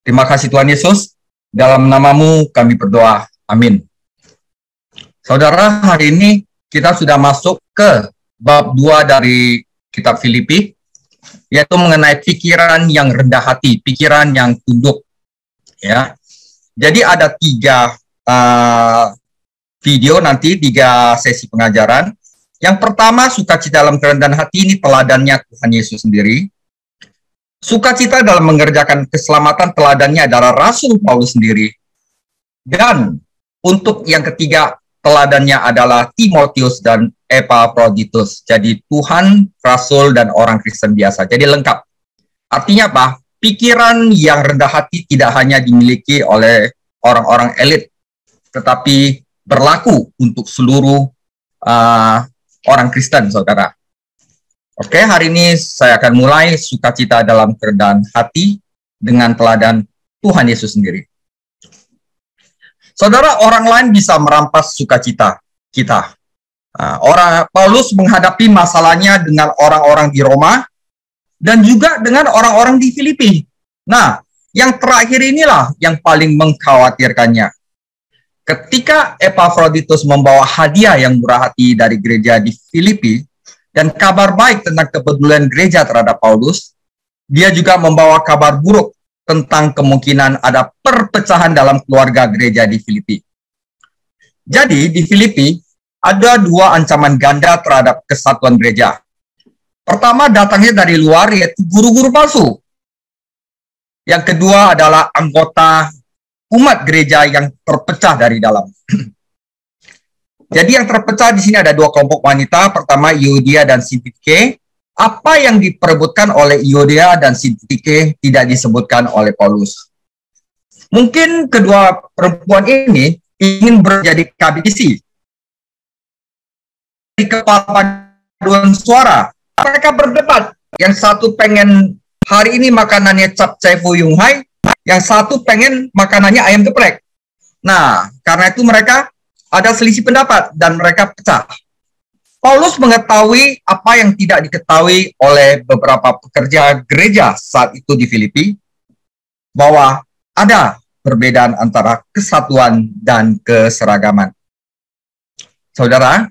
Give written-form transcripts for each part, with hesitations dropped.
Terima kasih Tuhan Yesus. Dalam namamu kami berdoa. Amin. Saudara, hari ini kita sudah masuk ke bab 2 dari kitab Filipi, yaitu mengenai pikiran yang rendah hati, pikiran yang tunduk. Ya, jadi ada 3 video nanti, 3 sesi pengajaran. Yang pertama, sukacita dalam kerendahan hati, ini teladannya Tuhan Yesus sendiri. Sukacita dalam mengerjakan keselamatan, teladannya adalah Rasul Paulus sendiri. Dan untuk yang ketiga, teladannya adalah Timotius dan Epaphroditus. Jadi Tuhan, Rasul, dan orang Kristen biasa. Jadi lengkap. Artinya apa? Pikiran yang rendah hati tidak hanya dimiliki oleh orang-orang elit, tetapi berlaku untuk seluruh orang Kristen, saudara. Oke, hari ini saya akan mulai sukacita dalam kerendahan hati dengan teladan Tuhan Yesus sendiri. Saudara, orang lain bisa merampas sukacita kita. Orang Paulus menghadapi masalahnya dengan orang-orang di Roma dan juga dengan orang-orang di Filipi. Nah, yang terakhir inilah yang paling mengkhawatirkannya. Ketika Epaphroditus membawa hadiah yang murah hati dari gereja di Filipi, dan kabar baik tentang kepedulian gereja terhadap Paulus, dia juga membawa kabar buruk tentang kemungkinan ada perpecahan dalam keluarga gereja di Filipi. Jadi, di Filipi, ada 2 ancaman ganda terhadap kesatuan gereja. Pertama, datangnya dari luar, yaitu guru-guru palsu. Yang kedua adalah anggota umat gereja yang terpecah dari dalam. Jadi yang terpecah di sini ada 2 kelompok wanita. Pertama, Euodia dan Sintike. Apa yang diperebutkan oleh Euodia dan Sintike tidak disebutkan oleh Paulus. Mungkin kedua perempuan ini ingin menjadi KBC. Di kepala paduan suara, mereka berdebat. Yang satu pengen hari ini makanannya capcay fuyung hai, yang satu pengen makanannya ayam geprek. Nah, karena itu mereka ada selisih pendapat dan mereka pecah. Paulus mengetahui apa yang tidak diketahui oleh beberapa pekerja gereja saat itu di Filipi, bahwa ada perbedaan antara kesatuan dan keseragaman. Saudara,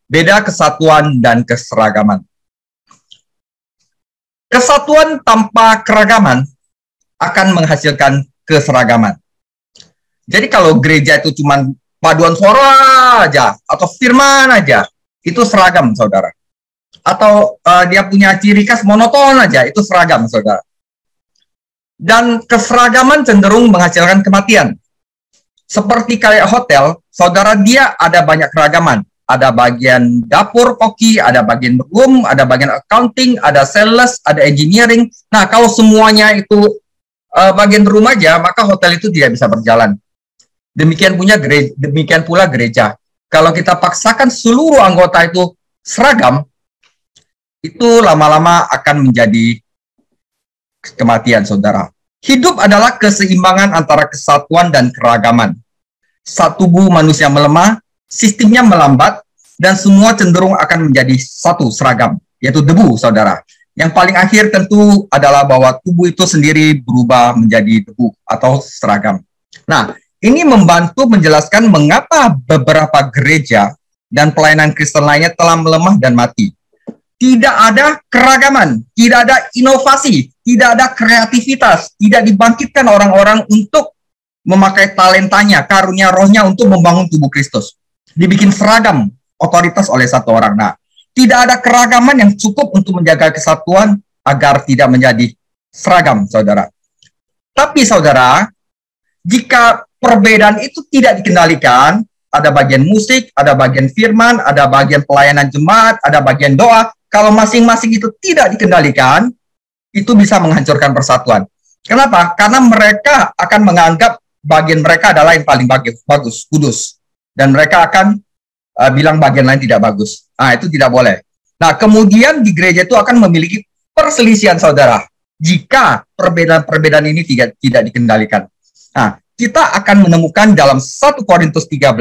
beda kesatuan dan keseragaman. Kesatuan tanpa keragaman akan menghasilkan keseragaman. Jadi kalau gereja itu cuma paduan suara aja, atau firman aja, itu seragam, saudara. Atau dia punya ciri khas monoton aja, itu seragam, saudara. Dan keseragaman cenderung menghasilkan kematian. Seperti kayak hotel, saudara, dia ada banyak keragaman. Ada bagian dapur, koki, ada bagian room, ada bagian accounting, ada sales, ada engineering. Nah, kalau semuanya itu bagian room aja, maka hotel itu tidak bisa berjalan. Demikian pula gereja. Kalau kita paksakan seluruh anggota itu seragam, itu lama-lama akan menjadi kematian, saudara. Hidup adalah keseimbangan antara kesatuan dan keragaman. Saat tubuh manusia melemah, sistemnya melambat, dan semua cenderung akan menjadi satu seragam, yaitu debu, saudara. Yang paling akhir tentu adalah bahwa tubuh itu sendiri berubah menjadi debu atau seragam. Nah, ini membantu menjelaskan mengapa beberapa gereja dan pelayanan Kristen lainnya telah melemah dan mati. Tidak ada keragaman, tidak ada inovasi, tidak ada kreativitas, tidak dibangkitkan orang-orang untuk memakai talentanya, karunia rohnya untuk membangun tubuh Kristus. Dibikin seragam otoritas oleh satu orang. Nah, tidak ada keragaman yang cukup untuk menjaga kesatuan agar tidak menjadi seragam, saudara. Tapi, saudara, jika perbedaan itu tidak dikendalikan, ada bagian musik, ada bagian firman, ada bagian pelayanan jemaat, ada bagian doa. Kalau masing-masing itu tidak dikendalikan, itu bisa menghancurkan persatuan. Kenapa? Karena mereka akan menganggap bagian mereka adalah yang paling bagus, kudus. Dan mereka akan bilang bagian lain tidak bagus. Nah, itu tidak boleh. Nah, kemudian di gereja itu akan memiliki perselisihan, saudara, jika perbedaan-perbedaan ini tidak dikendalikan. Nah, kita akan menemukan dalam 1 Korintus 13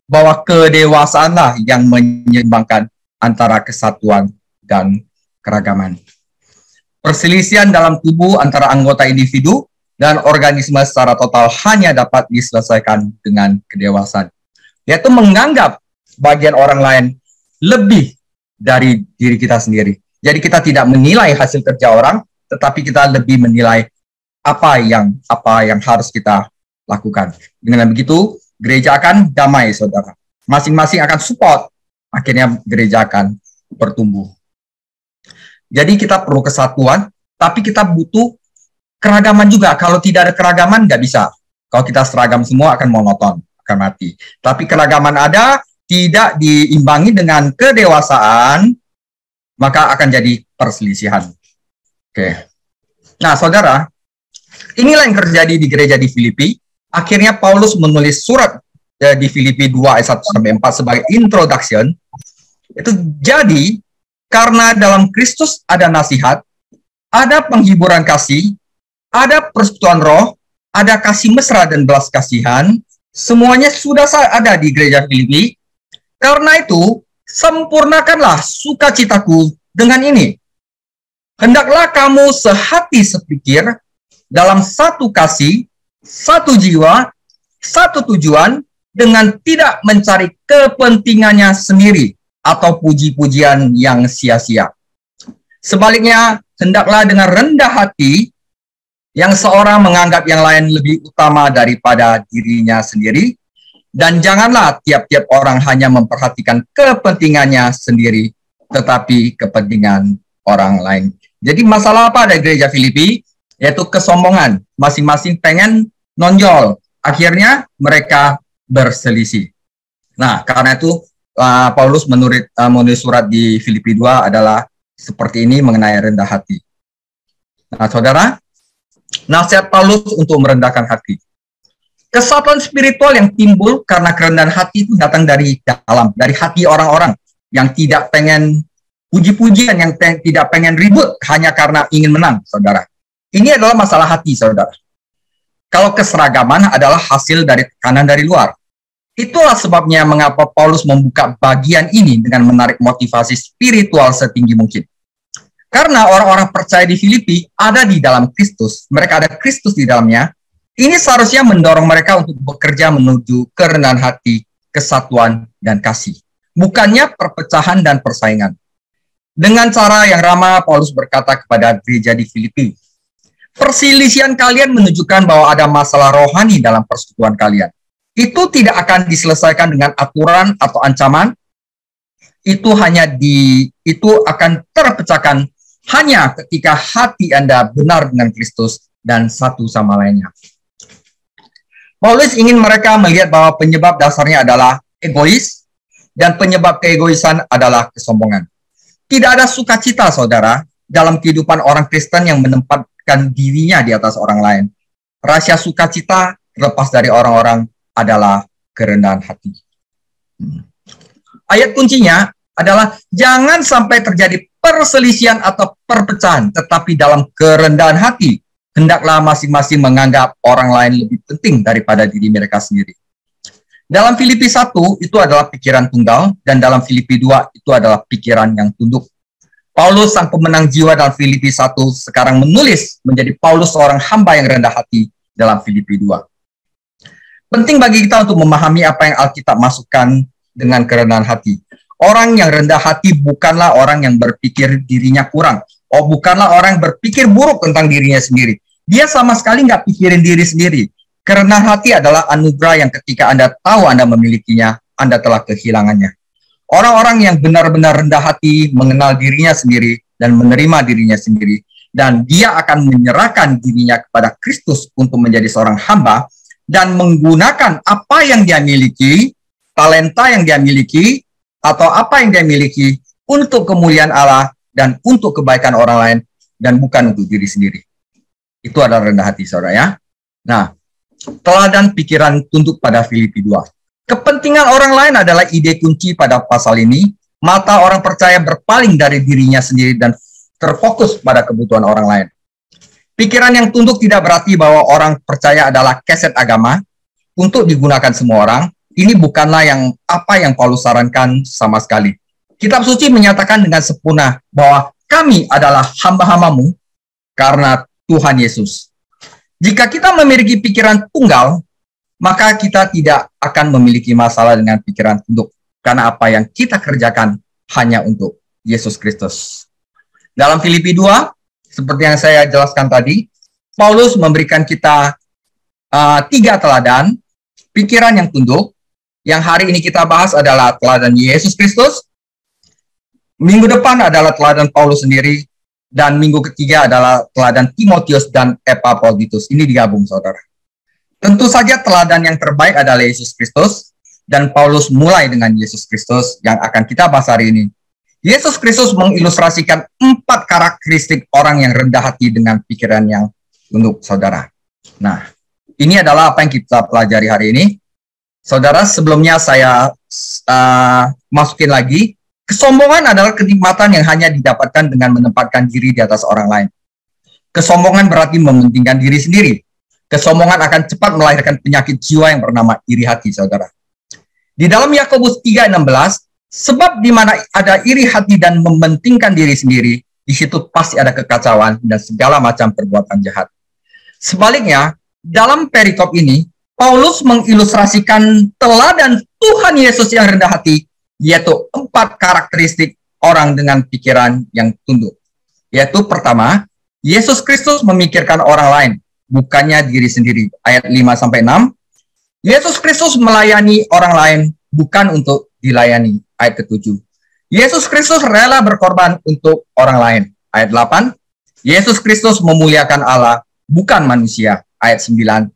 bahwa kedewasaanlah yang menyeimbangkan antara kesatuan dan keragaman. Perselisihan dalam tubuh antara anggota individu dan organisme secara total hanya dapat diselesaikan dengan kedewasaan, yaitu menganggap bagian orang lain lebih dari diri kita sendiri. Jadi kita tidak menilai hasil kerja orang, tetapi kita lebih menilai apa yang harus kita lakukan. Dengan begitu, gereja akan damai, saudara. Masing-masing akan support, akhirnya gereja akan bertumbuh. Jadi kita perlu kesatuan, tapi kita butuh keragaman juga. Kalau tidak ada keragaman, nggak bisa. Kalau kita seragam semua akan monoton, akan mati. Tapi keragaman ada, tidak diimbangi dengan kedewasaan, maka akan jadi perselisihan. Oke. Nah, saudara, inilah yang terjadi di gereja di Filipi. Akhirnya Paulus menulis surat di Filipi 2 ayat 1-4 sebagai introduction. Itu jadi, karena dalam Kristus ada nasihat, ada penghiburan kasih, ada persekutuan roh, ada kasih mesra dan belas kasihan, semuanya sudah ada di gereja Filipi. Karena itu, sempurnakanlah sukacitaku dengan ini. Hendaklah kamu sehati sepikir dalam satu kasih, satu jiwa, satu tujuan, dengan tidak mencari kepentingannya sendiri atau puji-pujian yang sia-sia. Sebaliknya, hendaklah dengan rendah hati yang seorang menganggap yang lain lebih utama daripada dirinya sendiri, dan janganlah tiap-tiap orang hanya memperhatikan kepentingannya sendiri, tetapi kepentingan orang lain. Jadi masalah apa ada gereja Filipi? Yaitu kesombongan. Masing-masing pengen nonjol. Akhirnya mereka berselisih. Nah, karena itu Paulus menulis surat di Filipi 2 adalah seperti ini mengenai rendah hati. Nah, saudara, nasihat Paulus untuk merendahkan hati. Kesatuan spiritual yang timbul karena kerendahan hati itu datang dari dalam, dari hati orang-orang yang tidak pengen puji-pujian, yang tidak pengen ribut hanya karena ingin menang, saudara. Ini adalah masalah hati, saudara. Kalau keseragaman adalah hasil dari tekanan dari luar. Itulah sebabnya mengapa Paulus membuka bagian ini dengan menarik motivasi spiritual setinggi mungkin. Karena orang-orang percaya di Filipi ada di dalam Kristus, mereka ada Kristus di dalamnya, ini seharusnya mendorong mereka untuk bekerja menuju kerendahan hati, kesatuan, dan kasih. Bukannya perpecahan dan persaingan. Dengan cara yang ramah, Paulus berkata kepada gereja di Filipi, perselisihan kalian menunjukkan bahwa ada masalah rohani dalam persekutuan kalian. Itu tidak akan diselesaikan dengan aturan atau ancaman. Itu akan terpecahkan hanya ketika hati Anda benar dengan Kristus dan satu sama lainnya. Paulus ingin mereka melihat bahwa penyebab dasarnya adalah egois dan penyebab keegoisan adalah kesombongan. Tidak ada sukacita, saudara, dalam kehidupan orang Kristen yang menempatkan dirinya di atas orang lain. Rahasia sukacita terlepas dari orang-orang adalah kerendahan hati. Ayat kuncinya adalah jangan sampai terjadi perselisihan atau perpecahan, tetapi dalam kerendahan hati, hendaklah masing-masing menganggap orang lain lebih penting daripada diri mereka sendiri. Dalam Filipi 1 itu adalah pikiran tunggal, dan dalam Filipi 2 itu adalah pikiran yang tunduk. Paulus, sang pemenang jiwa dalam Filipi 1, sekarang menulis menjadi Paulus seorang hamba yang rendah hati dalam Filipi 2. Penting bagi kita untuk memahami apa yang Alkitab masukkan dengan kerendahan hati. Orang yang rendah hati bukanlah orang yang berpikir dirinya kurang. Bukanlah orang yang berpikir buruk tentang dirinya sendiri. Dia sama sekali nggak pikirin diri sendiri. Kerendahan hati adalah anugerah yang ketika Anda tahu Anda memilikinya, Anda telah kehilangannya. Orang-orang yang benar-benar rendah hati mengenal dirinya sendiri dan menerima dirinya sendiri. Dan dia akan menyerahkan dirinya kepada Kristus untuk menjadi seorang hamba dan menggunakan apa yang dia miliki, talenta yang dia miliki, atau apa yang dia miliki untuk kemuliaan Allah dan untuk kebaikan orang lain, dan bukan untuk diri sendiri. Itu adalah rendah hati, saudara ya. Nah, teladan pikiran tunduk pada Filipi 2. Kepentingan orang lain adalah ide kunci pada pasal ini. Mata orang percaya berpaling dari dirinya sendiri dan terfokus pada kebutuhan orang lain. Pikiran yang tunduk tidak berarti bahwa orang percaya adalah keset agama untuk digunakan semua orang. Ini bukanlah apa yang Paulus sarankan sama sekali. Kitab suci menyatakan dengan sempurna bahwa kami adalah hamba-hambamu karena Tuhan Yesus. Jika kita memiliki pikiran tunggal, maka kita tidak akan memiliki masalah dengan pikiran tunduk. Karena apa yang kita kerjakan hanya untuk Yesus Kristus. Dalam Filipi 2, seperti yang saya jelaskan tadi, Paulus memberikan kita 3 teladan, pikiran yang tunduk. Yang hari ini kita bahas adalah teladan Yesus Kristus. Minggu depan adalah teladan Paulus sendiri. Dan minggu ketiga adalah teladan Timotius dan Epaphroditus. Ini digabung, saudara. Tentu saja teladan yang terbaik adalah Yesus Kristus. Dan Paulus mulai dengan Yesus Kristus yang akan kita bahas hari ini. Yesus Kristus mengilustrasikan 4 karakteristik orang yang rendah hati dengan pikiran yang tunduk, saudara. Nah, ini adalah apa yang kita pelajari hari ini. Saudara, sebelumnya saya masukin lagi, kesombongan adalah kenikmatan yang hanya didapatkan dengan menempatkan diri di atas orang lain. Kesombongan berarti mementingkan diri sendiri. Kesombongan akan cepat melahirkan penyakit jiwa yang bernama iri hati, saudara. Di dalam Yakobus 3:16, sebab di mana ada iri hati dan mementingkan diri sendiri, di situ pasti ada kekacauan dan segala macam perbuatan jahat. Sebaliknya, dalam perikop ini, Paulus mengilustrasikan teladan Tuhan Yesus yang rendah hati, yaitu 4 karakteristik orang dengan pikiran yang tunduk. Yaitu pertama, Yesus Kristus memikirkan orang lain, bukannya diri sendiri. Ayat 5-6, Yesus Kristus melayani orang lain, bukan untuk dilayani. Ayat ke-7, Yesus Kristus rela berkorban untuk orang lain. Ayat 8, Yesus Kristus memuliakan Allah, bukan manusia. Ayat 9-11.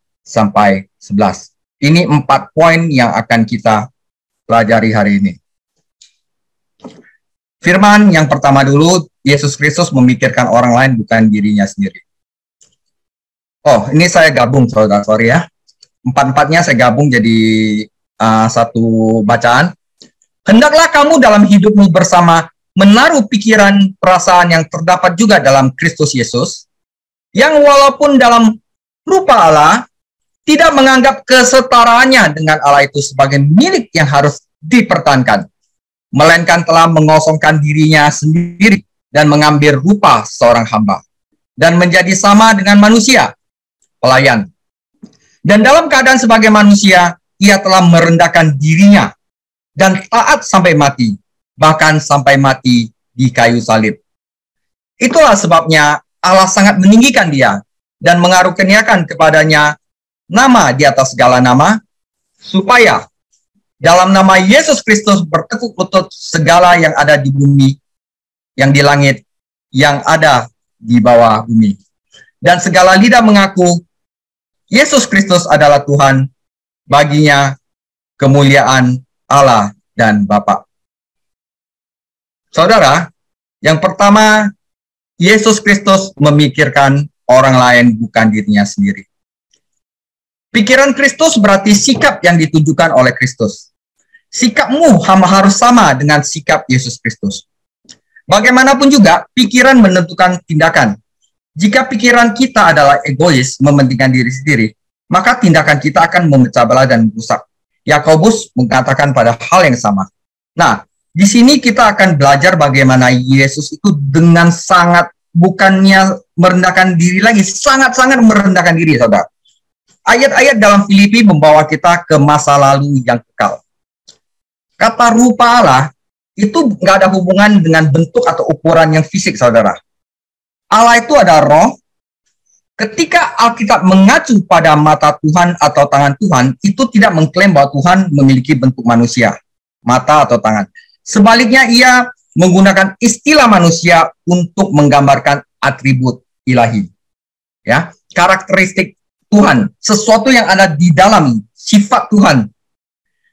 Ini 4 poin yang akan kita pelajari hari ini. Firman yang pertama dulu, Yesus Kristus memikirkan orang lain, bukan dirinya sendiri. Oh, ini saya gabung, saudara, sorry ya. 4-4-nya saya gabung jadi satu bacaan. Hendaklah kamu dalam hidupmu bersama menaruh pikiran perasaan yang terdapat juga dalam Kristus Yesus, yang walaupun dalam rupa Allah, tidak menganggap kesetaraannya dengan Allah itu sebagai milik yang harus dipertahankan, melainkan telah mengosongkan dirinya sendiri dan mengambil rupa seorang hamba, dan menjadi sama dengan manusia, pelayan. Dan dalam keadaan sebagai manusia, ia telah merendahkan dirinya dan taat sampai mati, bahkan sampai mati di kayu salib. Itulah sebabnya Allah sangat meninggikan dia dan mengaruniakan kepadanya nama di atas segala nama, supaya dalam nama Yesus Kristus bertekuk lutut segala yang ada di bumi, yang di langit, yang ada di bawah bumi. Dan segala lidah mengaku Yesus Kristus adalah Tuhan, baginya kemuliaan Allah dan Bapa. Saudara, yang pertama, Yesus Kristus memikirkan orang lain, bukan dirinya sendiri. Pikiran Kristus berarti sikap yang ditunjukkan oleh Kristus. Sikapmu harus sama dengan sikap Yesus Kristus. Bagaimanapun juga, pikiran menentukan tindakan. Jika pikiran kita adalah egois, mementingkan diri sendiri, maka tindakan kita akan memecah belah dan rusak. Yakobus mengatakan pada hal yang sama. Nah, di sini kita akan belajar bagaimana Yesus itu dengan sangat, bukannya merendahkan diri lagi, sangat-sangat merendahkan diri, saudara. Ayat-ayat dalam Filipi membawa kita ke masa lalu yang kekal. Kata rupa Allah itu nggak ada hubungan dengan bentuk atau ukuran yang fisik, saudara. Allah itu ada roh. Ketika Alkitab mengacu pada mata Tuhan atau tangan Tuhan, itu tidak mengklaim bahwa Tuhan memiliki bentuk manusia, mata atau tangan. Sebaliknya, ia menggunakan istilah manusia untuk menggambarkan atribut ilahi. Ya, karakteristik Tuhan, sesuatu yang ada di dalam sifat Tuhan.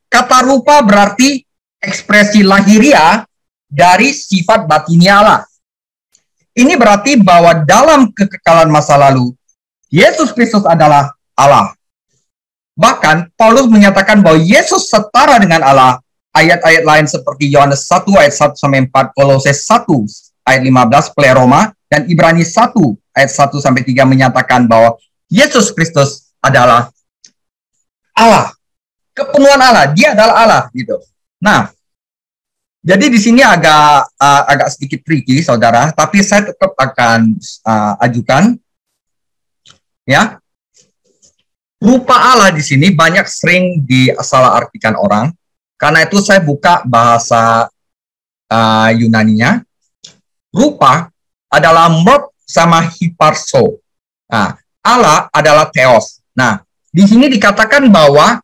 Kata rupa berarti ekspresi lahiria dari sifat batinia Allah. Ini berarti bahwa dalam kekekalan masa lalu, Yesus Kristus adalah Allah. Bahkan, Paulus menyatakan bahwa Yesus setara dengan Allah. Ayat-ayat lain seperti Yohanes 1 ayat 1-4, Kolose 1 ayat 15, Pleroma, dan Ibrani 1 ayat 1-3 menyatakan bahwa Yesus Kristus adalah Allah. Kepenuhan Allah, dia adalah Allah, gitu. Nah, jadi di sini agak sedikit tricky, saudara, tapi saya tetap akan ajukan, ya. Rupa Allah di sini banyak sering disalahartikan orang. Karena itu saya buka bahasa Yunaninya. Rupa adalah morph sama hyparso. Nah, Allah adalah theos. Nah, di sini dikatakan bahwa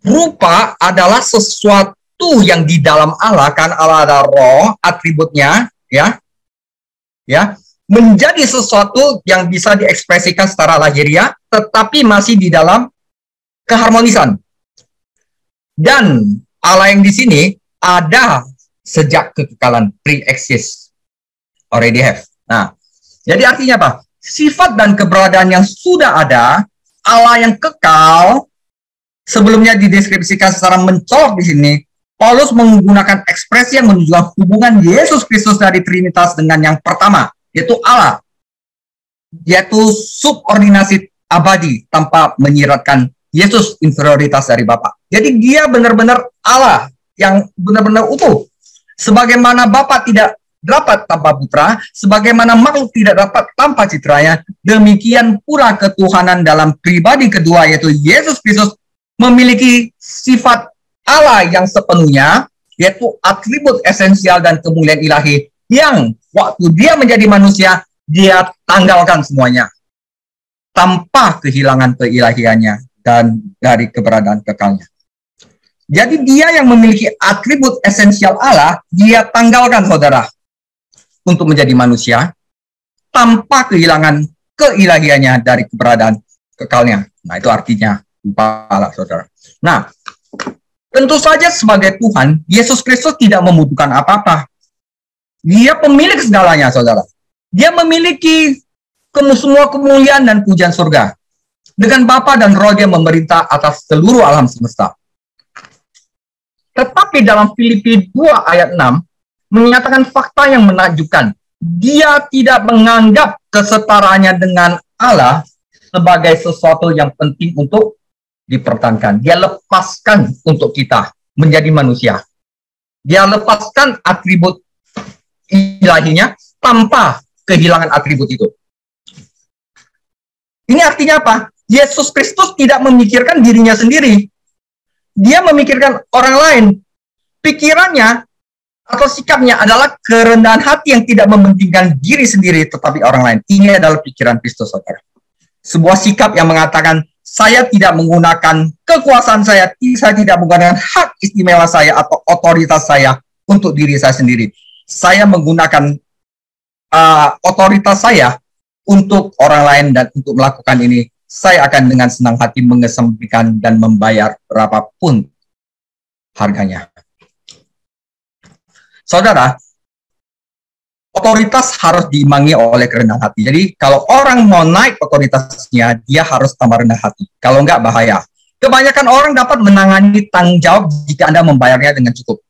rupa adalah sesuatu yang di dalam Allah, kan Allah ada roh, atributnya, ya, menjadi sesuatu yang bisa diekspresikan secara lahiriah, tetapi masih di dalam keharmonisan. Dan Allah yang di sini ada sejak kekekalan, pre-exist, already have. Nah, jadi artinya apa? Sifat dan keberadaan yang sudah ada, Allah yang kekal, sebelumnya dideskripsikan secara mencolok di sini. Paulus menggunakan ekspresi yang menunjukkan hubungan Yesus Kristus dari Trinitas dengan yang pertama, yaitu Allah, yaitu subordinasi abadi tanpa menyiratkan Yesus inferioritas dari Bapa. Jadi dia benar-benar Allah yang benar-benar utuh. Sebagaimana Bapa tidak dapat tanpa Putra, sebagaimana makhluk tidak dapat tanpa citranya, demikian pula ketuhanan dalam pribadi kedua, yaitu Yesus Kristus, memiliki sifat Allah yang sepenuhnya, yaitu atribut esensial dan kemuliaan ilahi, yang waktu dia menjadi manusia, dia tanggalkan semuanya, tanpa kehilangan keilahiannya dan dari keberadaan kekalnya. Jadi dia yang memiliki atribut esensial Allah, dia tanggalkan, saudara, untuk menjadi manusia, tanpa kehilangan keilahiannya dari keberadaan kekalnya. Nah, itu artinya rupa Allah, saudara. Nah, tentu saja sebagai Tuhan, Yesus Kristus tidak membutuhkan apa-apa. Dia pemilik segalanya, saudara. Dia memiliki semua kemuliaan dan pujian surga. Dengan Bapa dan Roh dia memerintah atas seluruh alam semesta. Tetapi dalam Filipi 2 ayat 6 menyatakan fakta yang menakjubkan. Dia tidak menganggap kesetaraannya dengan Allah sebagai sesuatu yang penting untuk dipertahankan. Dia lepaskan untuk kita menjadi manusia. Dia lepaskan atribut ilahinya tanpa kehilangan atribut itu. Ini artinya apa? Yesus Kristus tidak memikirkan dirinya sendiri. Dia memikirkan orang lain. Pikirannya atau sikapnya adalah kerendahan hati yang tidak mementingkan diri sendiri tetapi orang lain. Ini adalah pikiran Kristus, saudara. Sebuah sikap yang mengatakan, saya tidak menggunakan kekuasaan saya tidak menggunakan hak istimewa saya atau otoritas saya untuk diri saya sendiri. Saya menggunakan otoritas saya untuk orang lain, dan untuk melakukan ini, saya akan dengan senang hati mengesampingkan dan membayar berapapun harganya. Saudara, otoritas harus diimbangi oleh kerendahan hati. Jadi, kalau orang mau naik otoritasnya, dia harus tambah rendah hati. Kalau enggak, bahaya. Kebanyakan orang dapat menangani tanggung jawab jika Anda membayarnya dengan cukup.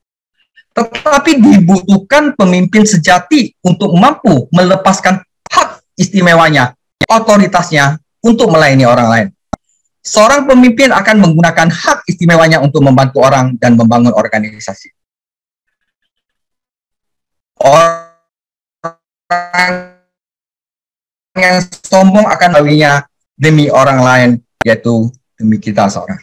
Tetapi dibutuhkan pemimpin sejati untuk mampu melepaskan hak istimewanya, otoritasnya, untuk melayani orang lain. Seorang pemimpin akan menggunakan hak istimewanya untuk membantu orang dan membangun organisasi. Orang yang sombong akan melalainya demi orang lain, yaitu demi kita seorang.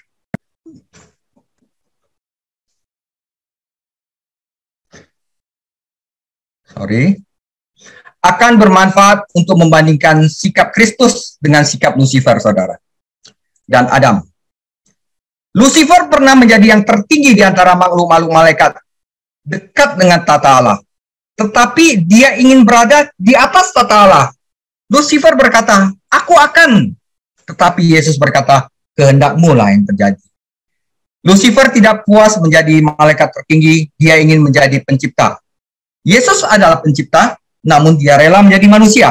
Akan bermanfaat untuk membandingkan sikap Kristus dengan sikap Lucifer, saudara, dan Adam. Lucifer pernah menjadi yang tertinggi di antara makhluk-makhluk malaikat, dekat dengan tata Allah. Tetapi dia ingin berada di atas tata Allah. Lucifer berkata, aku akan. Tetapi Yesus berkata, kehendakmu lah yang terjadi. Lucifer tidak puas menjadi malaikat tertinggi, dia ingin menjadi pencipta. Yesus adalah pencipta, namun dia rela menjadi manusia.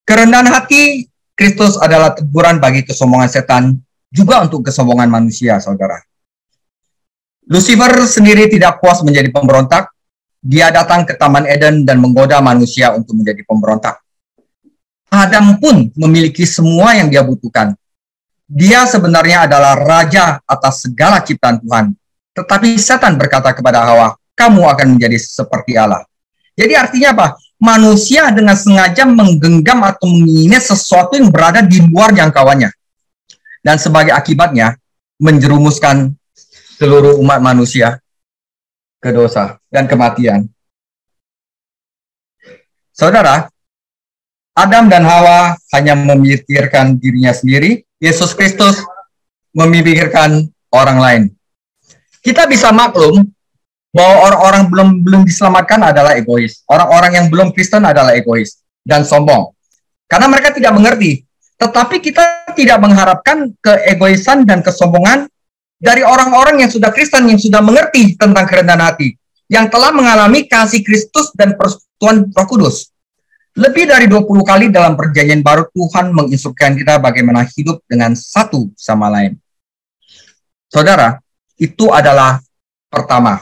Kerendahan hati Kristus adalah teguran bagi kesombongan setan, juga untuk kesombongan manusia, saudara. Lucifer sendiri tidak puas menjadi pemberontak. Dia datang ke Taman Eden dan menggoda manusia untuk menjadi pemberontak. Adam pun memiliki semua yang dia butuhkan. Dia sebenarnya adalah raja atas segala ciptaan Tuhan. Tetapi setan berkata kepada Hawa, kamu akan menjadi seperti Allah. Jadi artinya apa? Manusia dengan sengaja menggenggam atau menginginkan sesuatu yang berada di luar jangkauannya. dan sebagai akibatnya menjerumuskan seluruh umat manusia ke dosa dan kematian. Saudara, Adam dan Hawa hanya memikirkan dirinya sendiri, Yesus Kristus memikirkan orang lain. Kita bisa maklum bahwa orang-orang belum diselamatkan adalah egois. Orang-orang yang belum Kristen adalah egois dan sombong. Karena mereka tidak mengerti. Tetapi kita tidak mengharapkan keegoisan dan kesombongan dari orang-orang yang sudah Kristen, yang sudah mengerti tentang kerendahan hati, yang telah mengalami kasih Kristus dan persekutuan Roh Kudus. Lebih dari 20 kali dalam Perjanjian Baru Tuhan menginstruksikan kita bagaimana hidup dengan satu sama lain. Saudara, itu adalah pertama.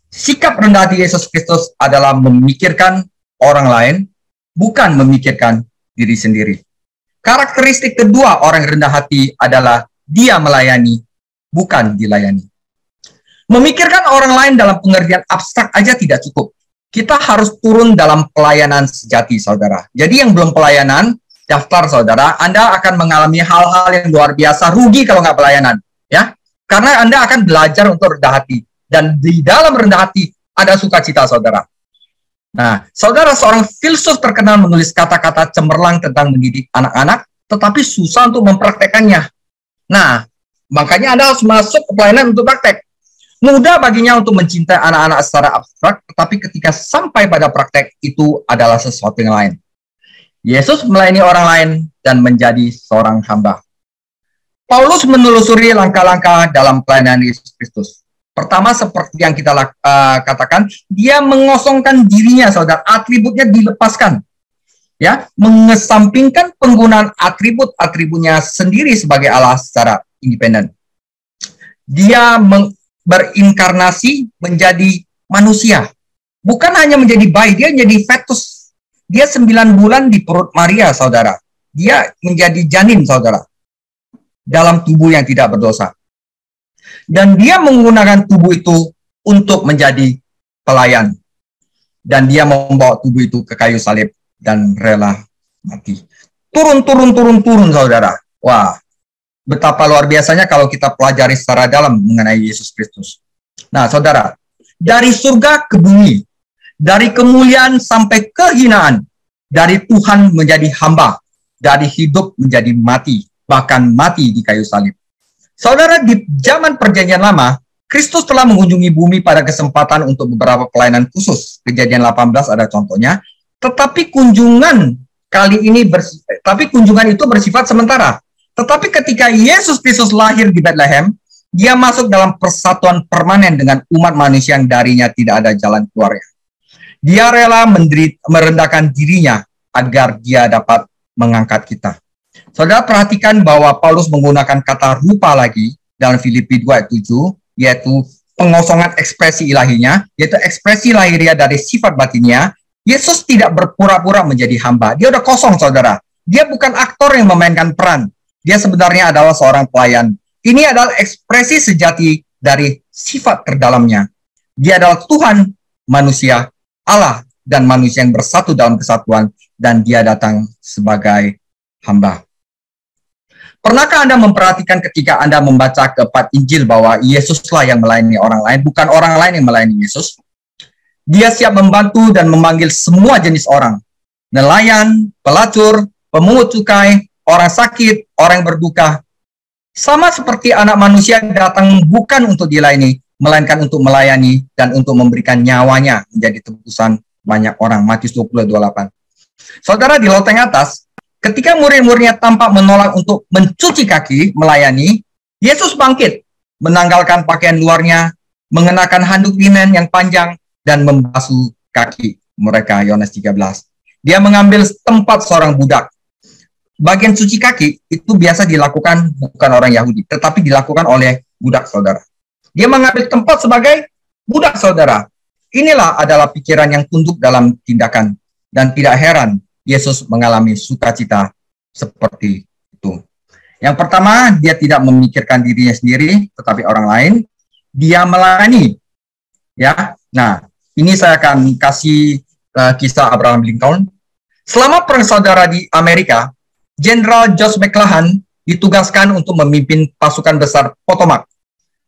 Sikap rendah hati Yesus Kristus adalah memikirkan orang lain, bukan memikirkan diri sendiri. Karakteristik kedua orang rendah hati adalah dia melayani, bukan dilayani. Memikirkan orang lain dalam pengertian abstrak aja tidak cukup. Kita harus turun dalam pelayanan sejati, saudara. Jadi yang belum pelayanan, daftar saudara, Anda akan mengalami hal-hal yang luar biasa, rugi kalau nggak pelayanan. Ya, karena Anda akan belajar untuk rendah hati. Dan di dalam rendah hati ada sukacita, saudara. Nah, saudara, seorang filsuf terkenal menulis kata-kata cemerlang tentang mendidik anak-anak, tetapi susah untuk mempraktekannya. Nah, makanya Anda harus masuk ke pelayanan untuk praktek. Mudah baginya untuk mencintai anak-anak secara abstrak, tetapi ketika sampai pada praktek, itu adalah sesuatu yang lain. Yesus melayani orang lain dan menjadi seorang hamba. Paulus menelusuri langkah-langkah dalam pelayanan Yesus Kristus. Pertama, seperti yang kita katakan, dia mengosongkan dirinya, saudara. Atributnya dilepaskan. Ya, mengesampingkan penggunaan atribut-atributnya sendiri sebagai Allah secara independen. Dia berinkarnasi menjadi manusia. Bukan hanya menjadi bayi, dia menjadi fetus. Dia 9 bulan di perut Maria, saudara. Dia menjadi janin, saudara. Dalam tubuh yang tidak berdosa. Dan dia menggunakan tubuh itu untuk menjadi pelayan. Dan dia membawa tubuh itu ke kayu salib dan rela mati. Turun, saudara. Wah, betapa luar biasanya kalau kita pelajari secara dalam mengenai Yesus Kristus. Nah, saudara, dari surga ke bumi, dari kemuliaan sampai kehinaan, dari Tuhan menjadi hamba, dari hidup menjadi mati, bahkan mati di kayu salib. Saudara, di zaman Perjanjian Lama, Kristus telah mengunjungi bumi pada kesempatan untuk beberapa pelayanan khusus. Kejadian 18 ada contohnya. Tetapi kunjungan itu bersifat sementara. Tetapi ketika Yesus Kristus lahir di Bethlehem, dia masuk dalam persatuan permanen dengan umat manusia yang darinya tidak ada jalan keluarnya. Dia rela merendahkan dirinya agar dia dapat mengangkat kita. Saudara, perhatikan bahwa Paulus menggunakan kata rupa lagi dalam Filipi 2:7, yaitu pengosongan ekspresi ilahinya, yaitu ekspresi lahiriah dari sifat batinnya. Yesus tidak berpura-pura menjadi hamba. Dia udah kosong, saudara. Dia bukan aktor yang memainkan peran. Dia sebenarnya adalah seorang pelayan. Ini adalah ekspresi sejati dari sifat terdalamnya. Dia adalah Tuhan, manusia, Allah, dan manusia yang bersatu dalam kesatuan, dan dia datang sebagai hamba. Pernahkah Anda memperhatikan ketika Anda membaca keempat Injil bahwa Yesuslah yang melayani orang lain, bukan orang lain yang melayani Yesus? Dia siap membantu dan memanggil semua jenis orang. Nelayan, pelacur, pemungut cukai, orang sakit, orang yang berduka. Sama seperti anak manusia datang bukan untuk dilayani, melainkan untuk melayani dan untuk memberikan nyawanya menjadi tebusan banyak orang. Matius 20:28. Saudara, di loteng atas, ketika murid-muridnya tampak menolak untuk mencuci kaki, melayani, Yesus bangkit, menanggalkan pakaian luarnya, mengenakan handuk linen yang panjang, dan membasuh kaki mereka. Yohanes 13. Dia mengambil tempat seorang budak. Bagian cuci kaki itu biasa dilakukan bukan orang Yahudi, tetapi dilakukan oleh budak, saudara. Dia mengambil tempat sebagai budak, saudara. Inilah adalah pikiran yang tunduk dalam tindakan. Dan tidak heran Yesus mengalami sukacita seperti itu. Yang pertama, dia tidak memikirkan dirinya sendiri, tetapi orang lain. Dia melayani. Ya, nah, ini saya akan kasih kisah Abraham Lincoln. Selama perang saudara di Amerika, Jenderal George McClellan ditugaskan untuk memimpin pasukan besar Potomac,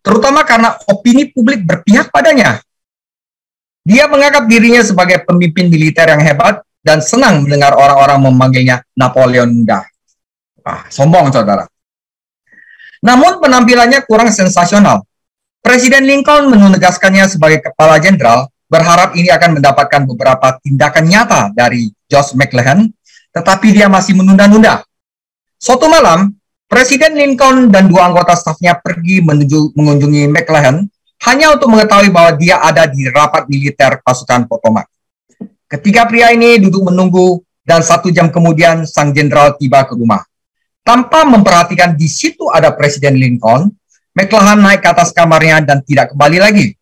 terutama karena opini publik berpihak padanya. Dia menganggap dirinya sebagai pemimpin militer yang hebat dan senang mendengar orang-orang memanggilnya Napoleon Muda. Sombong, saudara. Namun penampilannya kurang sensasional. Presiden Lincoln menugaskannya sebagai kepala jenderal, berharap ini akan mendapatkan beberapa tindakan nyata dari George McClellan, tetapi dia masih menunda-nunda. Suatu malam, Presiden Lincoln dan dua anggota stafnya pergi mengunjungi McClellan hanya untuk mengetahui bahwa dia ada di rapat militer pasukan Potomac. Ketiga pria ini duduk menunggu dan 1 jam kemudian sang jenderal tiba ke rumah. Tanpa memperhatikan di situ ada Presiden Lincoln, McClellan naik ke atas kamarnya dan tidak kembali lagi.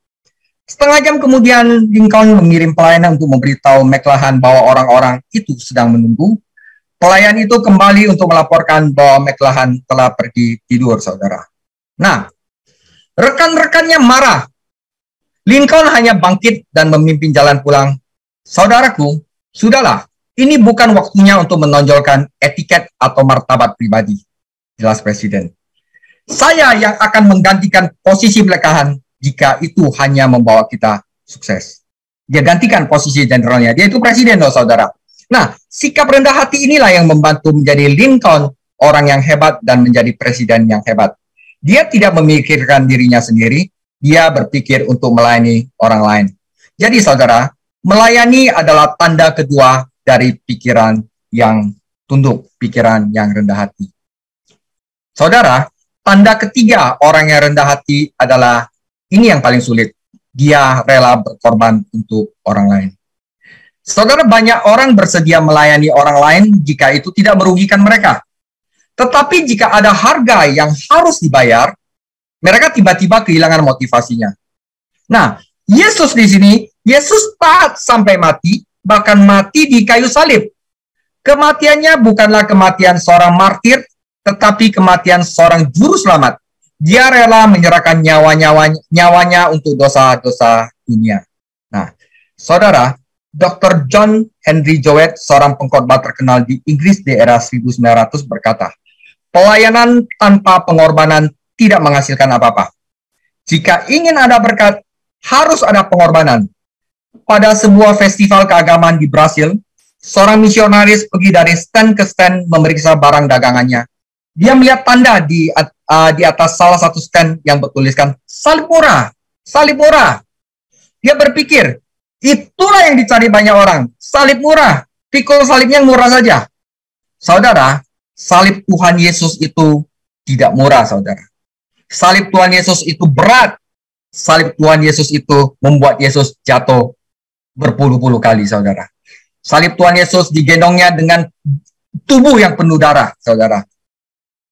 Setengah jam kemudian, Lincoln mengirim pelayan untuk memberitahu McClellan bahwa orang-orang itu sedang menunggu. Pelayan itu kembali untuk melaporkan bahwa McClellan telah pergi tidur, saudara. Nah, rekan-rekannya marah. Lincoln hanya bangkit dan memimpin jalan pulang. Saudaraku, sudahlah, ini bukan waktunya untuk menonjolkan etiket atau martabat pribadi. Jelas Presiden. Saya yang akan menggantikan posisi McClellan jika itu hanya membawa kita sukses. Dia gantikan posisi jenderalnya. Dia itu presiden loh, saudara. Nah, sikap rendah hati inilah yang membantu menjadi Lincoln orang yang hebat dan menjadi presiden yang hebat. Dia tidak memikirkan dirinya sendiri, dia berpikir untuk melayani orang lain. Jadi saudara, melayani adalah tanda kedua dari pikiran yang tunduk, pikiran yang rendah hati. Saudara, tanda ketiga orang yang rendah hati adalah, ini yang paling sulit, dia rela berkorban untuk orang lain. Saudara, banyak orang bersedia melayani orang lain jika itu tidak merugikan mereka. Tetapi jika ada harga yang harus dibayar, mereka tiba-tiba kehilangan motivasinya. Nah, Yesus di sini, Yesus taat sampai mati, bahkan mati di kayu salib. Kematiannya bukanlah kematian seorang martir, tetapi kematian seorang juru selamat. Dia rela menyerahkan nyawanya untuk dosa-dosa dunia. Nah, saudara, Dr. John Henry Jowett, seorang pengkhotbah terkenal di Inggris di era 1900 berkata, pelayanan tanpa pengorbanan tidak menghasilkan apa-apa. Jika ingin ada berkat, harus ada pengorbanan. Pada sebuah festival keagamaan di Brasil, seorang misionaris pergi dari stand ke stand memeriksa barang dagangannya. Dia melihat tanda di atas salah satu stand yang bertuliskan salib murah, salib murah. Dia berpikir, itulah yang dicari banyak orang, salib murah, pikul salibnya murah saja. Saudara, salib Tuhan Yesus itu tidak murah, saudara. Salib Tuhan Yesus itu berat. Salib Tuhan Yesus itu membuat Yesus jatuh berpuluh-puluh kali, saudara. Salib Tuhan Yesus digendongnya dengan tubuh yang penuh darah, saudara.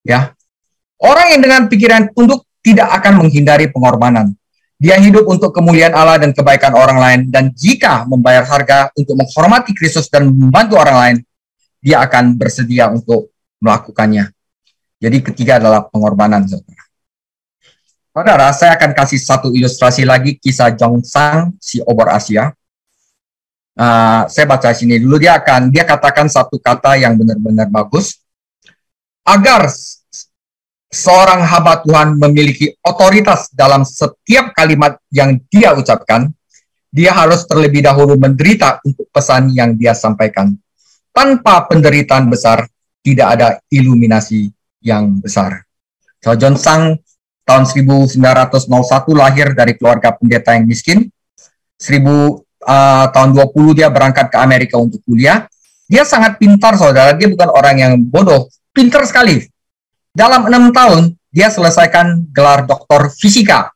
Ya, orang yang dengan pikiran tunduk tidak akan menghindari pengorbanan. Dia hidup untuk kemuliaan Allah dan kebaikan orang lain, dan jika membayar harga untuk menghormati Kristus dan membantu orang lain, dia akan bersedia untuk melakukannya. Jadi ketiga adalah pengorbanan, saudara. Saudara, saya akan kasih satu ilustrasi lagi kisah Jongsang, si obor Asia. Saya baca sini dulu, dia katakan satu kata yang benar-benar bagus. Agar seorang hamba Tuhan memiliki otoritas dalam setiap kalimat yang dia ucapkan, dia harus terlebih dahulu menderita untuk pesan yang dia sampaikan. Tanpa penderitaan besar, tidak ada iluminasi yang besar. So, Jongsang tahun 1901 lahir dari keluarga pendeta yang miskin. Tahun 20 dia berangkat ke Amerika untuk kuliah. Dia sangat pintar, saudara. Dia bukan orang yang bodoh. Pintar sekali. Dalam 6 tahun, dia selesaikan gelar doktor fisika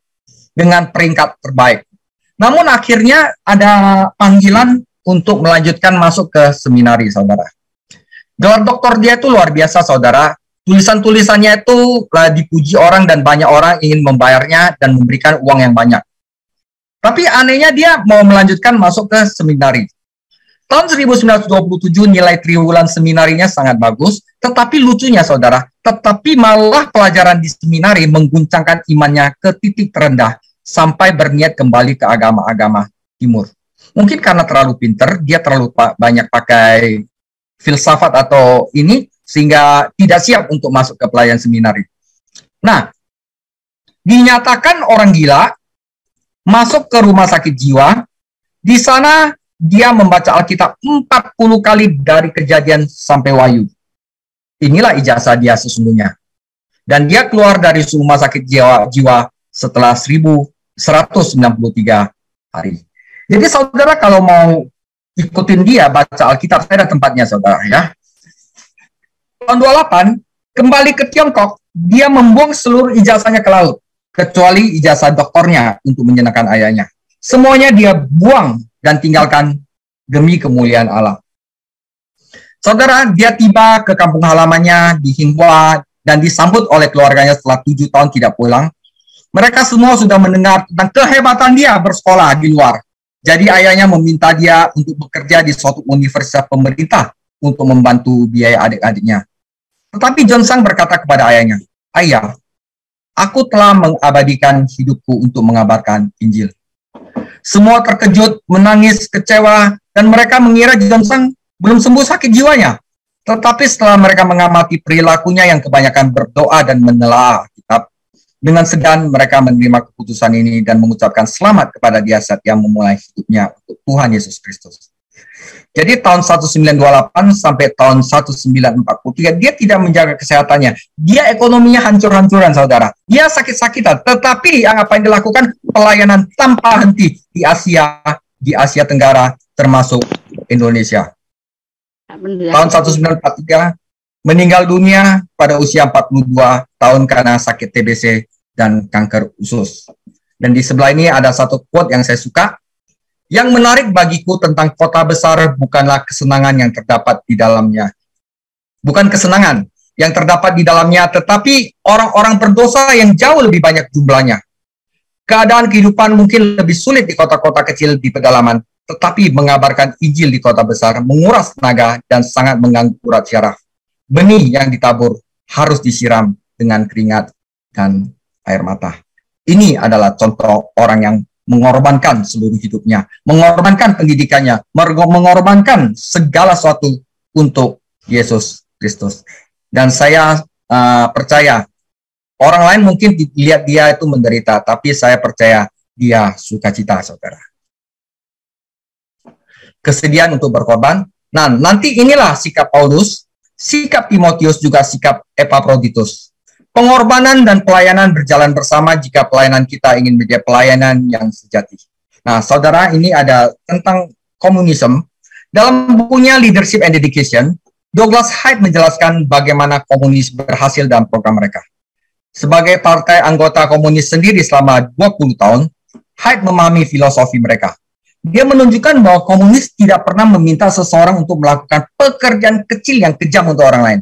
dengan peringkat terbaik. Namun akhirnya ada panggilan untuk melanjutkan masuk ke seminari, saudara. Gelar doktor dia itu luar biasa, saudara. Tulisan-tulisannya itu dipuji orang dan banyak orang ingin membayarnya dan memberikan uang yang banyak. Tapi anehnya dia mau melanjutkan masuk ke seminari. Tahun 1927 nilai triwulan seminarinya sangat bagus, tetapi lucunya saudara, tetapi malah pelajaran di seminari mengguncangkan imannya ke titik terendah sampai berniat kembali ke agama-agama timur. Mungkin karena terlalu pinter, dia terlalu banyak pakai filsafat atau ini, sehingga tidak siap untuk masuk ke pelayanan seminari. Nah, dinyatakan orang gila, masuk ke rumah sakit jiwa, di sana dia membaca Alkitab 40 kali dari Kejadian sampai Wahyu. Inilah ijazah dia sesungguhnya. Dan dia keluar dari rumah sakit jiwa setelah 1193 hari. Jadi saudara kalau mau ikutin dia baca Alkitab, saya ada tempatnya saudara ya. Tahun 28, kembali ke Tiongkok, dia membuang seluruh ijazahnya ke laut, kecuali ijazah doktornya untuk menyenangkan ayahnya. Semuanya dia buang dan tinggalkan demi kemuliaan Allah. Saudara, dia tiba ke kampung halamannya di Hinghua dan disambut oleh keluarganya setelah 7 tahun tidak pulang. Mereka semua sudah mendengar tentang kehebatan dia bersekolah di luar. Jadi ayahnya meminta dia untuk bekerja di suatu universitas pemerintah untuk membantu biaya adik-adiknya. Tetapi John Sang berkata kepada ayahnya, "Ayah, aku telah mengabadikan hidupku untuk mengabarkan Injil." Semua terkejut, menangis, kecewa, dan mereka mengira John Sang belum sembuh sakit jiwanya. Tetapi setelah mereka mengamati perilakunya yang kebanyakan berdoa dan menelaah kitab, dengan segan mereka menerima keputusan ini dan mengucapkan selamat kepada dia saat yang memulai hidupnya untuk Tuhan Yesus Kristus. Jadi tahun 1928 sampai tahun 1943 dia tidak menjaga kesehatannya. Dia ekonominya hancur-hancuran saudara. Dia sakit-sakitan. Tetapi apa yang dilakukan? Pelayanan tanpa henti di Asia Tenggara termasuk Indonesia. Tahun 1943 meninggal dunia pada usia 42 tahun karena sakit TBC dan kanker usus. Dan di sebelah ini ada satu quote yang saya suka. Yang menarik bagiku tentang kota besar bukanlah kesenangan yang terdapat di dalamnya. Bukan kesenangan yang terdapat di dalamnya, tetapi orang-orang berdosa yang jauh lebih banyak jumlahnya. Keadaan kehidupan mungkin lebih sulit di kota-kota kecil di pedalaman, tetapi mengabarkan Injil di kota besar menguras tenaga dan sangat mengganggu urat syaraf. Benih yang ditabur harus disiram dengan keringat dan air mata. Ini adalah contoh orang yang mengorbankan seluruh hidupnya, mengorbankan pendidikannya, mengorbankan segala sesuatu untuk Yesus Kristus. Dan saya percaya, orang lain mungkin dilihat dia itu menderita, tapi saya percaya dia sukacita, saudara. Kesediaan untuk berkorban. Nah, nanti inilah sikap Paulus, sikap Timotius, juga sikap Epaphroditus. Pengorbanan dan pelayanan berjalan bersama jika pelayanan kita ingin menjadi pelayanan yang sejati. Nah, saudara, ini ada tentang komunisme. Dalam bukunya Leadership and Education, Douglas Hyde menjelaskan bagaimana komunis berhasil dalam program mereka. Sebagai partai anggota komunis sendiri selama 20 tahun, Hyde memahami filosofi mereka. Dia menunjukkan bahwa komunis tidak pernah meminta seseorang untuk melakukan pekerjaan kecil yang kejam untuk orang lain.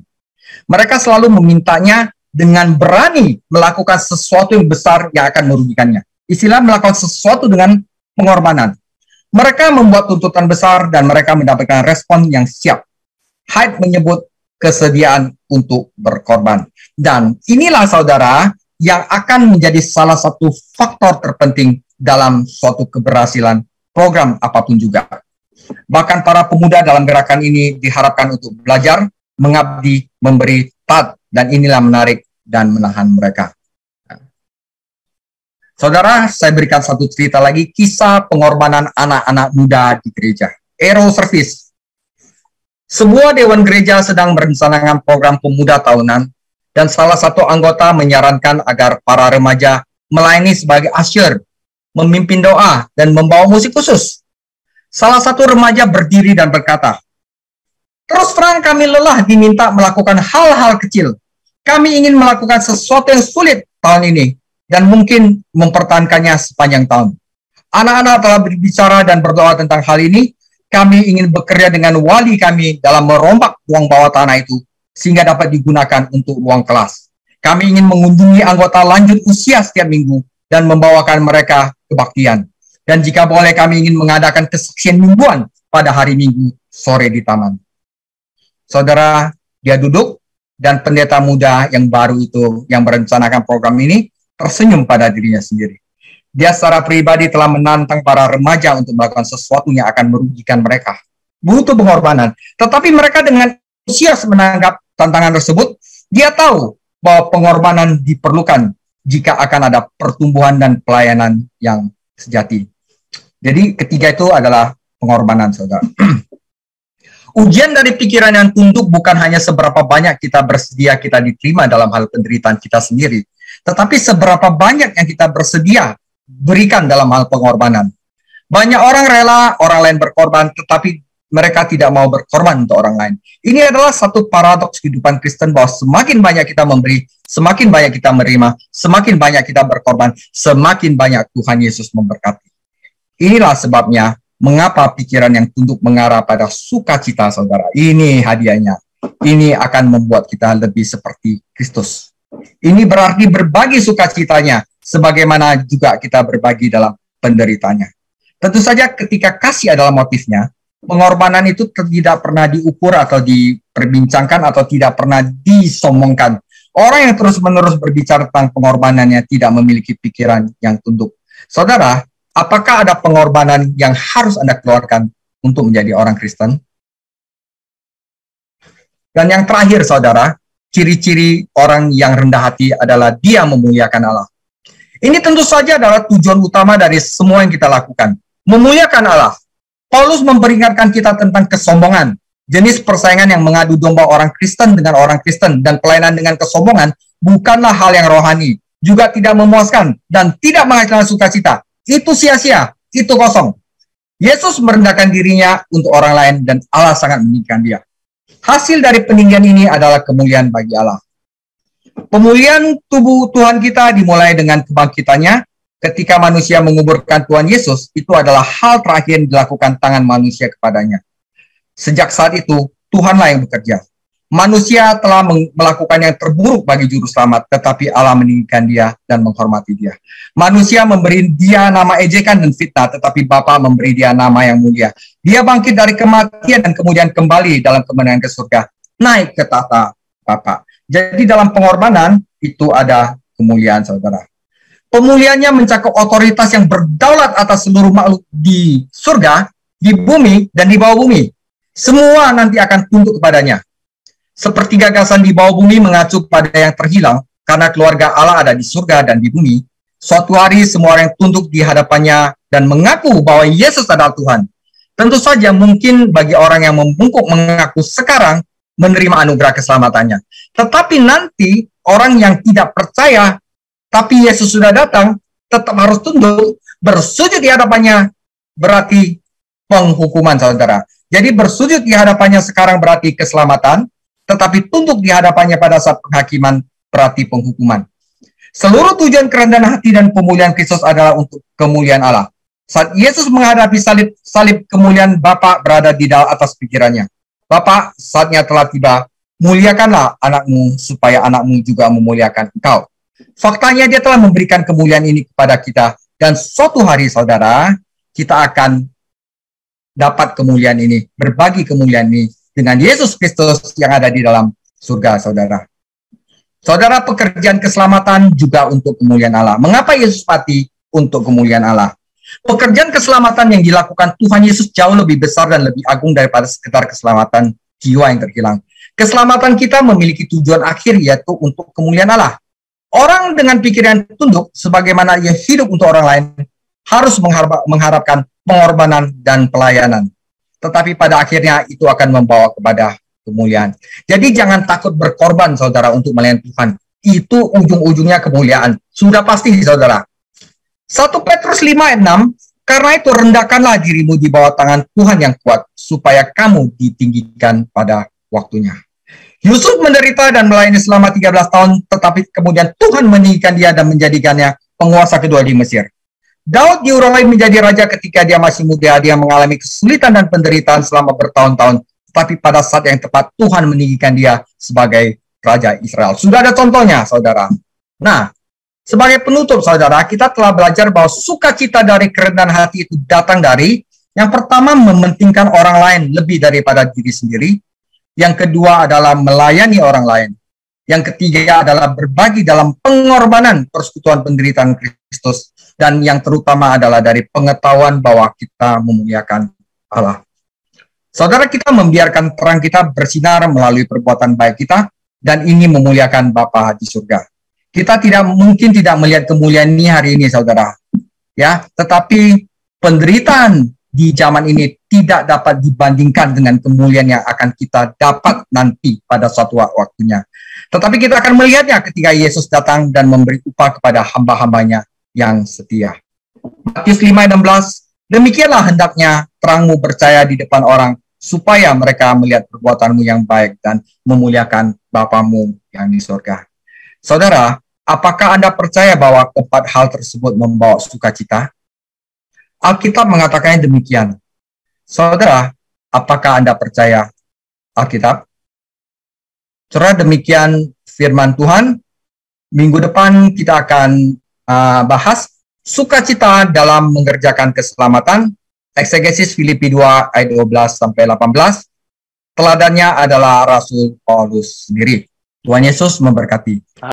Mereka selalu memintanya dengan berani melakukan sesuatu yang besar yang akan merugikannya. Istilah melakukan sesuatu dengan pengorbanan. Mereka membuat tuntutan besar dan mereka mendapatkan respon yang siap. Hyde menyebut kesediaan untuk berkorban. Dan inilah saudara yang akan menjadi salah satu faktor terpenting dalam suatu keberhasilan program apapun juga. Bahkan para pemuda dalam gerakan ini diharapkan untuk belajar, mengabdi, memberi, taat, dan inilah menarik dan menahan mereka. Saudara, saya berikan satu cerita lagi, kisah pengorbanan anak-anak muda di gereja. Aero Service. Sebuah dewan gereja sedang merencanakan program pemuda tahunan, dan salah satu anggota menyarankan agar para remaja melayani sebagai usher, memimpin doa, dan membawa musik khusus. Salah satu remaja berdiri dan berkata, "Terus terang kami lelah diminta melakukan hal-hal kecil. Kami ingin melakukan sesuatu yang sulit tahun ini, dan mungkin mempertahankannya sepanjang tahun. Anak-anak telah berbicara dan berdoa tentang hal ini. Kami ingin bekerja dengan wali kami dalam merombak ruang bawah tanah itu, sehingga dapat digunakan untuk ruang kelas. Kami ingin mengunjungi anggota lanjut usia setiap minggu, dan membawakan mereka kebaktian. Dan jika boleh kami ingin mengadakan kesaksian mingguan pada hari Minggu sore di taman." Saudara, dia duduk, dan pendeta muda yang baru itu yang merencanakan program ini tersenyum pada dirinya sendiri. Dia secara pribadi telah menantang para remaja untuk melakukan sesuatu yang akan merugikan mereka. Butuh pengorbanan. Tetapi mereka dengan antusias menanggap tantangan tersebut, dia tahu bahwa pengorbanan diperlukan jika akan ada pertumbuhan dan pelayanan yang sejati. Jadi ketiga itu adalah pengorbanan, saudara. Ujian dari pikiran yang tunduk bukan hanya seberapa banyak kita bersedia kita diterima dalam hal penderitaan kita sendiri, tetapi seberapa banyak yang kita bersedia berikan dalam hal pengorbanan. Banyak orang rela orang lain berkorban, tetapi mereka tidak mau berkorban untuk orang lain. Ini adalah satu paradoks kehidupan Kristen, bahwa semakin banyak kita memberi, semakin banyak kita menerima, semakin banyak kita berkorban, semakin banyak Tuhan Yesus memberkati. Inilah sebabnya mengapa pikiran yang tunduk mengarah pada sukacita, saudara. Ini hadiahnya. Ini akan membuat kita lebih seperti Kristus. Ini berarti berbagi sukacitanya, sebagaimana juga kita berbagi dalam penderitaannya. Tentu saja ketika kasih adalah motifnya, pengorbanan itu tidak pernah diukur atau diperbincangkan atau tidak pernah disombongkan. Orang yang terus-menerus berbicara tentang pengorbanannya tidak memiliki pikiran yang tunduk. Saudara, apakah ada pengorbanan yang harus Anda keluarkan untuk menjadi orang Kristen? Dan yang terakhir, saudara, ciri-ciri orang yang rendah hati adalah dia memuliakan Allah. Ini tentu saja adalah tujuan utama dari semua yang kita lakukan. Memuliakan Allah. Paulus memperingatkan kita tentang kesombongan, jenis persaingan yang mengadu domba orang Kristen dengan orang Kristen, dan pelayanan dengan kesombongan bukanlah hal yang rohani, juga tidak memuaskan, dan tidak menghasilkan sukacita. Itu sia-sia, itu kosong. Yesus merendahkan dirinya untuk orang lain, dan Allah sangat meninggikan dia. Hasil dari peninggian ini adalah kemuliaan bagi Allah. Pemulihan tubuh Tuhan kita dimulai dengan kebangkitannya. Ketika manusia menguburkan Tuhan Yesus, itu adalah hal terakhir yang dilakukan tangan manusia kepadanya. Sejak saat itu, Tuhanlah yang bekerja. Manusia telah melakukan yang terburuk bagi juru selamat, tetapi Allah meninggikan dia dan menghormati dia. Manusia memberi dia nama ejekan dan fitnah, tetapi Bapa memberi dia nama yang mulia. Dia bangkit dari kematian dan kemudian kembali dalam kemenangan ke surga, naik ke tahta Bapa. Jadi dalam pengorbanan itu ada kemuliaan, saudara. Pemuliaannya mencakup otoritas yang berdaulat atas seluruh makhluk di surga, di bumi, dan di bawah bumi. Semua nanti akan tunduk kepadanya. Seperti gagasan di bawah bumi mengacu pada yang terhilang, karena keluarga Allah ada di surga dan di bumi. Suatu hari semua orang tunduk di hadapannya dan mengaku bahwa Yesus adalah Tuhan. Tentu saja mungkin bagi orang yang membungkuk mengaku sekarang menerima anugerah keselamatannya. Tetapi nanti orang yang tidak percaya tapi Yesus sudah datang, tetap harus tunduk, bersujud di hadapannya, berarti penghukuman, saudara. Jadi bersujud di hadapannya sekarang berarti keselamatan, tetapi tunduk di hadapannya pada saat penghakiman berarti penghukuman. Seluruh tujuan kerendahan hati dan pemulihan Kristus adalah untuk kemuliaan Allah. Saat Yesus menghadapi salib kemuliaan Bapa berada di dalam atas pikirannya. Bapa, saatnya telah tiba, muliakanlah anakmu supaya anakmu juga memuliakan engkau. Faktanya dia telah memberikan kemuliaan ini kepada kita, dan suatu hari, saudara, kita akan dapat kemuliaan ini, berbagi kemuliaan ini dengan Yesus Kristus yang ada di dalam surga, saudara. Saudara, pekerjaan keselamatan juga untuk kemuliaan Allah. Mengapa Yesus mati? Untuk kemuliaan Allah. Pekerjaan keselamatan yang dilakukan Tuhan Yesus jauh lebih besar dan lebih agung daripada sekedar keselamatan jiwa yang terhilang. Keselamatan kita memiliki tujuan akhir, yaitu untuk kemuliaan Allah. Orang dengan pikiran tunduk, sebagaimana ia hidup untuk orang lain, harus mengharapkan pengorbanan dan pelayanan. Tetapi pada akhirnya itu akan membawa kepada kemuliaan. Jadi jangan takut berkorban, saudara, untuk melayani Tuhan. Itu ujung-ujungnya kemuliaan. Sudah pasti, saudara. 1 Petrus 5 ayat 6, karena itu rendahkanlah dirimu di bawah tangan Tuhan yang kuat, supaya kamu ditinggikan pada waktunya. Yusuf menderita dan melayani selama 13 tahun, tetapi kemudian Tuhan meninggikan dia dan menjadikannya penguasa kedua di Mesir. Daud diurai menjadi raja ketika dia masih muda. Dia mengalami kesulitan dan penderitaan selama bertahun-tahun, tapi pada saat yang tepat Tuhan meninggikan dia sebagai raja Israel. Sudah ada contohnya, saudara. Nah, sebagai penutup, saudara, kita telah belajar bahwa sukacita dari kerendahan hati itu datang dari, yang pertama, mementingkan orang lain lebih daripada diri sendiri. Yang kedua adalah melayani orang lain. Yang ketiga adalah berbagi dalam pengorbanan persekutuan penderitaan Kristus. Dan yang terutama adalah dari pengetahuan bahwa kita memuliakan Allah. Saudara, kita membiarkan terang kita bersinar melalui perbuatan baik kita, dan ini memuliakan Bapa di surga. Kita mungkin tidak melihat kemuliaan ini hari ini, saudara. Ya, tetapi penderitaan di zaman ini tidak dapat dibandingkan dengan kemuliaan yang akan kita dapat nanti pada suatu waktunya. Tetapi kita akan melihatnya ketika Yesus datang dan memberi upah kepada hamba-hambanya yang setia. Matius 5:16, demikianlah hendaknya terangmu percaya di depan orang, supaya mereka melihat perbuatanmu yang baik dan memuliakan Bapamu yang di surga. Saudara, apakah Anda percaya bahwa keempat hal tersebut membawa sukacita? Alkitab mengatakannya demikian. Saudara, apakah Anda percaya Alkitab? Saudara, demikian firman Tuhan. Minggu depan kita akan bahas sukacita dalam mengerjakan keselamatan. Eksegesis Filipi 2 ayat 12 sampai 18. Teladannya adalah Rasul Paulus sendiri. Tuhan Yesus memberkati.